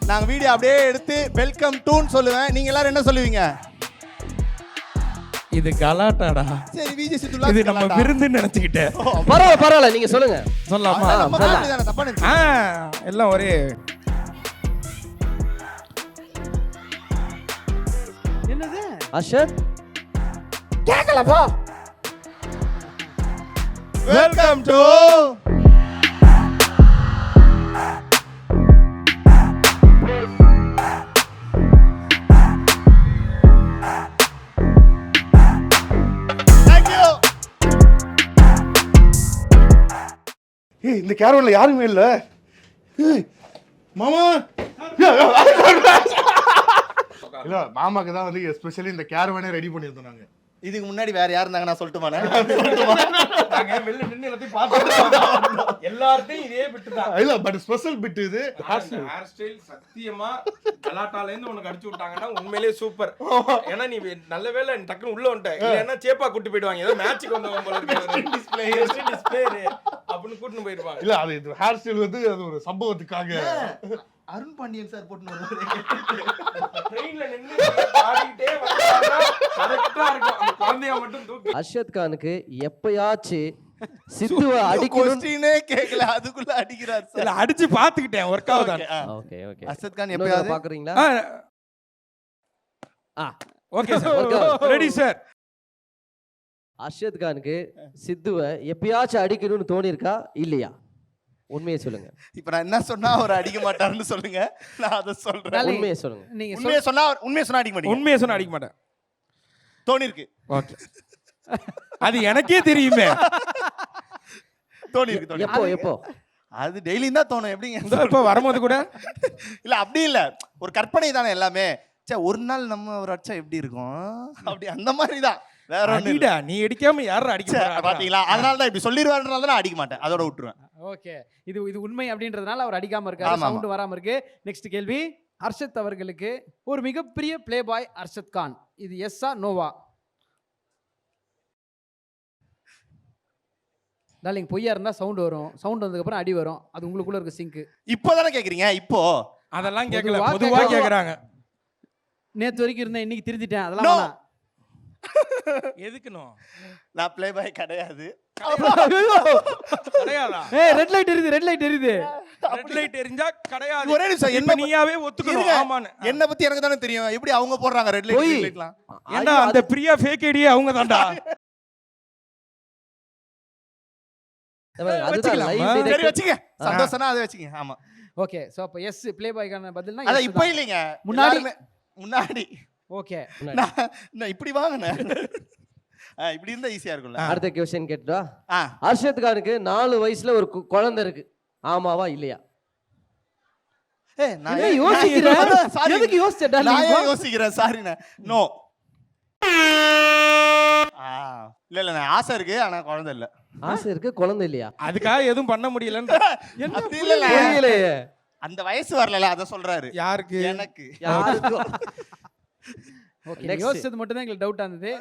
நாங்க வீடியோ அப்படியே எடுத்து வெல்கம் டூன்னு சொல்லுவேன். நீங்க எல்லாரும் என்ன சொல்லுவீங்க? இது கலாட்டாடா. சரி விஜய் சித்துலா இது நம்ம விருந்துன்னு நினைச்சுக்கிட்டேன். பரவாயில்ல நீங்க சொல்லுங்க. சொல்லலாமா? நம்ம ஃபேமிலி தான, தப்பா நினைச்சு. எல்லாம் ஒரே என்னது அஷத் கேக்கல போ. வெல்கம் டு இந்த கேரவன்ல யாருமே இல்ல. மாமா இல்ல, மாமாக்கு தான் வந்து எஸ்பெஷலி இந்த கேரவனே ரெடி பண்ணியிருந்தோம் நாங்க. இதுக்கு முன்னாடி வேற யார் இருந்தாங்க நான் சொல்லட்டுமானே? நாங்க வெளில நின்னு எல்லாத்தையும் பார்த்தோம். எல்லார்ட்டையும் இதே பிட் தான். இல்ல பட் ஸ்பெஷல் பிட் இது. ஹேர் ஸ்டைல் சத்தியமா கலாட்டால இருந்து உனக்கு அடிச்சு விட்டாங்கன்னா உண்மையிலேயே சூப்பர். ஏன்னா நீ நல்ல வேளை நீ டக்குனு உள்ள வந்துட்ட. இல்லன்னா சேப்பா கூட்டி போய்டுவாங்க. ஏதோ மேட்ச்சுக்கு வந்தவங்க போல இருக்கு. டிஸ்ப்ளே அப்படின்னு கூட்டிட்டு போயிருவாங்க. இல்ல அது ஹேர் ஸ்டைல் வந்து அது ஒரு சம்பவத்துக்காக. அருண் பாண்டியன் சார் போட்டு ட்ரெயின்ல நின்னு ஆடிட்டே வந்தாங்க. கரெக்ட்டா இருக்கும். அந்த குழந்தைய மட்டும் தூக்கி. அர்ஷத் கானுக்கு எப்பயாச்சும் சித்துவை அடிக்கணும். கொஸ்டினே கேக்கல அதுக்குள்ள அடிக்கிறார் சார். இல்ல அடிச்சு பாத்துக்கிட்டேன் ஒர்க் ஆகுதா. Okay okay. அர்ஷத் கான் எப்பயாவது பாக்குறீங்களா? Okay sir. Ready sir. Arshad கானுக்கு சித்துவை எப்பயாச்சும் அடிக்கணும்னு தோணி இருக்கா இல்லையா? உண்மையை சொல்லுங்க. இப்ப நான் என்ன சொன்னா அவர் அடிக்க மாட்டாருன்னு சொல்லுங்க. நான் அத சொல்றேன். உண்மையை சொல்லுங்க. நீங்க உண்மையை சொன்னா அடிக்க மாட்டீங்க. உண்மையை சொன்னா அடிக்க மாட்டேன். தோணி இருக்கு. ஓகே. அது எனக்கே தெரியுமே. தோணி இருக்கு. எப்போ எப்போ? அது டெய்லியும் தான் தோணும். எப்படிங்க? இப்ப வரும்போது கூட இல்ல அப்படி இல்ல, ஒரு கற்பனை தானே எல்லாமே. சே ஒரு நாள் நம்ம ஒரு அடிச்சா எப்படி இருக்கும் அப்படி அந்த மாதிரி தான். வேற ஒண்ணு அடிடா. நீ அடிக்காம யாரும் அடிக்க மாட்டாங்க. பாத்தீங்களா? அதனால தான் இப்படி சொல்லிடுவாருன்றதால தான் நான் அடிக்க மாட்டேன். அதோட விட்டுருவேன். ஓகே. இது உண்மை அப்படின்றதுனால அவர் அடிக்காம இருக்காரு. சவுண்ட் வராம இருக்கு. நெக்ஸ்ட் கேள்வி. அர்ஷத் அவர்களுக்கு ஒரு மிகப்பெரிய பிளே பாய் அர்ஷத் கான். இது எஸ்ஸா நோவா? டார்லிங் பொய்யா இருந்தா சவுண்ட் வரும். சவுண்ட் வந்ததுக்கு அப்புறம் அடி வரும். அது உங்களுக்குள்ள இருக்க சிங்க். இப்போதானே கேக்குறீங்க? இப்போ அதெல்லாம் கேட்கல. பொதுவா கேக்குறாங்க. நேத்து வரைக்கும் இருந்தேன், இன்னைக்கு திருந்திட்டேன். No. அதெல்லாம் வேணாம். எதுக்குனோ? நான் ப்ளே பாய் கிடையாது. கிடையாதா? ஏய் ரெட் லைட் எரியுது, ரெட் லைட் எரியுது. ரெட் லைட் எரிஞ்சா கிடையாது. ஒரே நிமிஷம். என்ன நீயாவே ஒத்துக்கணும். ஆமான்னு. என்ன பத்தி எனக்கு தானே தெரியும். எப்படி அவங்க போடுறாங்க ரெட் லைட் green lightலாம்? ஏண்டா அந்த பிரியா ஃபேக் ஐடியே அவங்க தான்டா. அதுதான் live சரி வச்சுங்க. சந்தோஷனா அதை வச்சுங்க. ஆமா. ஓகே. சோ அப்ப எஸ் ப்ளே பாய்க்கான பதில்னா அத yes இப்போ தான். இல்லைங்க. முன்னாடி ஓகே. நான் இப்படி வாங்கனே. இப்படி இருந்தா ஈஸியா இருக்கும்ல. அடுத்த क्वेश्चन கேட்டா? ஆ அர்ஷத் கானுக்கு 4 வயசுல ஒரு குழந்தை இருக்கு. ஆமாவா இல்லையா? ஏய் நான் என்ன யோசிக்கிறேன்? சாரி. எதுக்கு யோசிச்ச டார்லிங்? நான் ஏன் யோசிக்கிறேன்? சாரிண்ணே. நோ. இல்ல நான் ஆசை இருக்கு ஆனா குழந்தை இல்ல. ஆசை இருக்கு, குழந்தை இல்லையா? அதுக்காக எதுவும் பண்ண முடியலன்னு. அப்படி இல்ல. புரியலையே. அந்த வயசு வரல அத சொல்றாரு. யாருக்கு? எனக்கு. யாருக்கும். ஓகே. யோசிச்சது மட்டும் தான் எங்களுக்கு டவுட்டா இருந்தது.